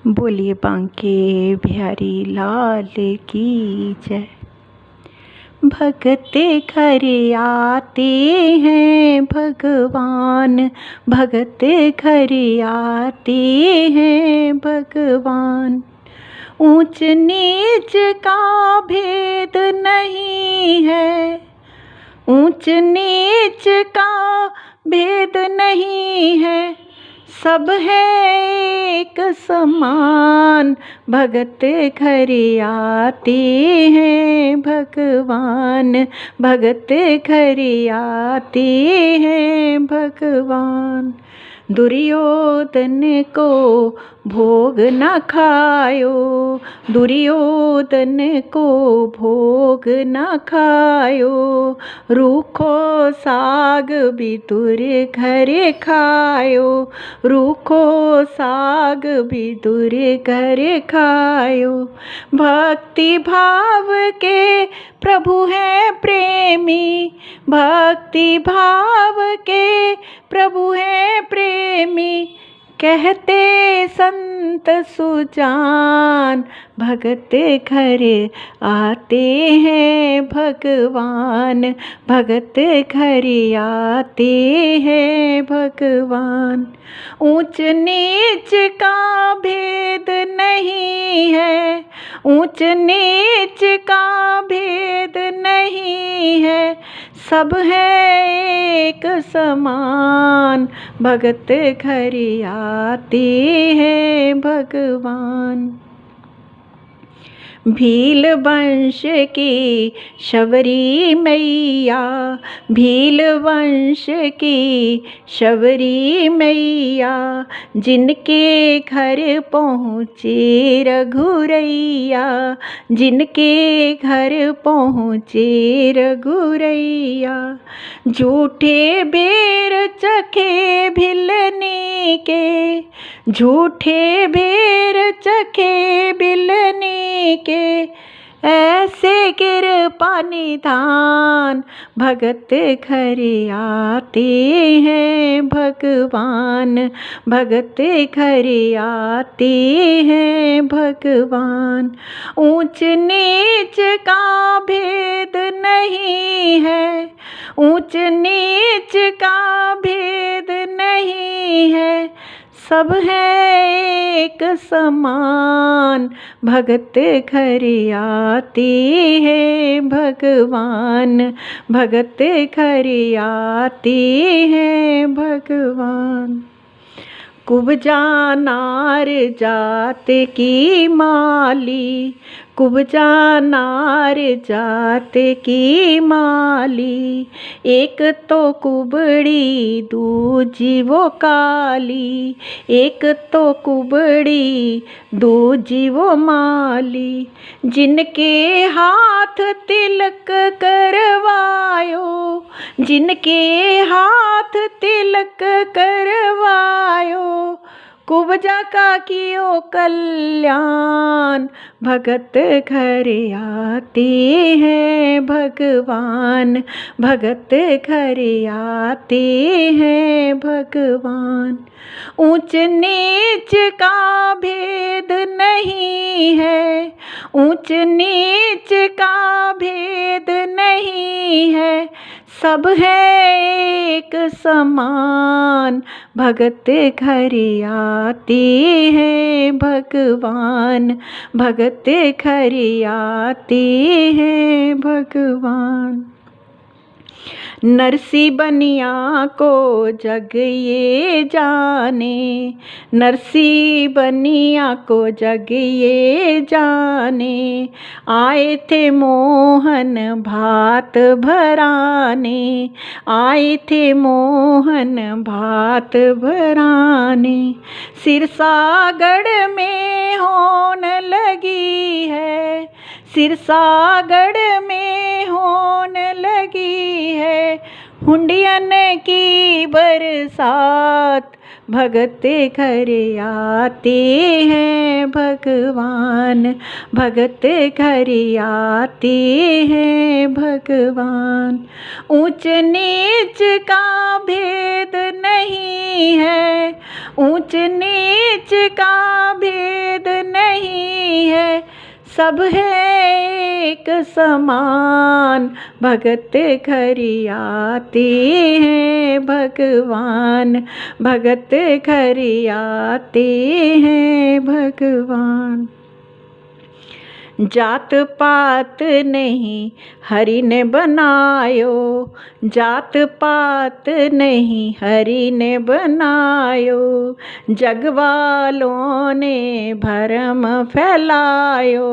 बोलिए बांके बिहारी लाल की जय। भगते घर आते हैं भगवान, भगते घर आते हैं भगवान। ऊंच नीच का भेद नहीं है, ऊंच नीच का भेद नहीं है, सब है एक समान। भगत घर आते हैं भगवान, भगत घर आते हैं भगवान। दुर्योधन को भोग न खायो, दुर्योधन को भोग न खायो। रूखो साग विदुर घर खायो, रूखो साग विदुर घर खायो। भक्ति भाव के प्रभु है प्रेमी, भक्ति भाव के प्रभु है प्रेमी। कहते संत सुजान, भगत घर आते हैं भगवान, भगत घर आते हैं भगवान। ऊंच नीच का भेद नहीं है, ऊंच नीच का भेद नहीं है, सब है एक समान। भगत घर आते हैं भगवान। भील वंश की शबरी मैया, भील वंश की शबरी मैया, जिनके घर पहुँचे रघुरैया, जिनके घर पहुँचे रघुरैया। झूठे बेर चखे भिलनी के, झूठे बेर चखे भिलनी के, ऐसे कृपा निधान। भगत घर आते हैं भगवान, भगत घर आते हैं भगवान। ऊंच नीच का भेद नहीं है, ऊंच नीच का भेद नहीं है, सब है एक समान। भगत घर आते हैं भगवान, भगत घर आते हैं भगवान। कुब्जा नार जात की माली, कुब्जा नार जात की माली। एक तो कुबड़ी दूजी वो काली, एक तो कुबड़ी दूजी वो माली। जिनके हाथ तिलक करवायो, जिनके हाथ तिलक करवायो, कुब्जा का कियो कल्याण। भगत घर आते हैं भगवान, भगत घर आते हैं भगवान। ऊंच नीच का भेद नहीं है, ऊंच नीच का भेद नहीं है, सब है एक समान। भगत घर आते हैं भगवान, भगत घर आते हैं भगवान। नरसी बनिया को जग ये जाने, नरसी बनिया को जग ये जाने। आए थे मोहन भात भराने, आए थे मोहन भात भराने। सिरसागढ़ में होन लगी है, सिरसागढ़ में होन लगी है, हुंडियन की बरसात। भगत घर आते हैं भगवान, भगत घर आते हैं भगवान। ऊंच नीच का भेद नहीं है, ऊंच नीच का भेद सब है एक समान, भगत खरी आते हैं भगवान, भगत खरी आते हैं भगवान। जात पात नहीं हरि ने बनायो, जात पात नहीं हरि ने बनायो, जग वालों ने भरम फैलायो,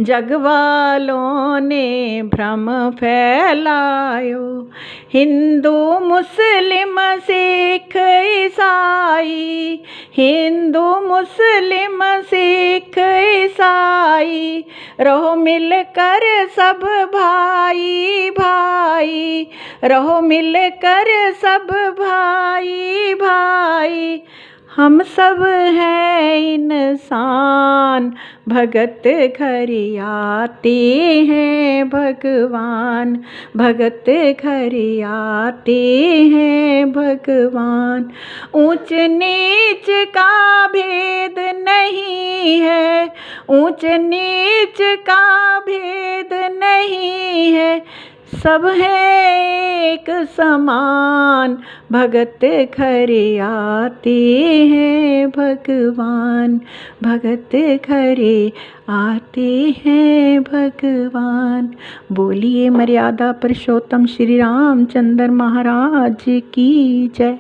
जग वालों ने भ्रम फैलायो। हिंदू मुस्लिम सिख ईसाई, हिंदू मुस्लिम सिख ईसाई, रहो मिलकर सब भाई भाई, रहो मिलकर सब भाई भाई। हम सब हैं इंसान, भगत खरी आते हैं भगवान, भगत खरी आते हैं भगवान। ऊंच नीच का भेद नहीं है, ऊंच नीच का भेद नहीं है, सब है एक समान, भगत खरी आते हैं भगवान, भगत खरी आते हैं भगवान। बोलिए मर्यादा पुरुषोत्तम श्री रामचंद्र महाराज की जय।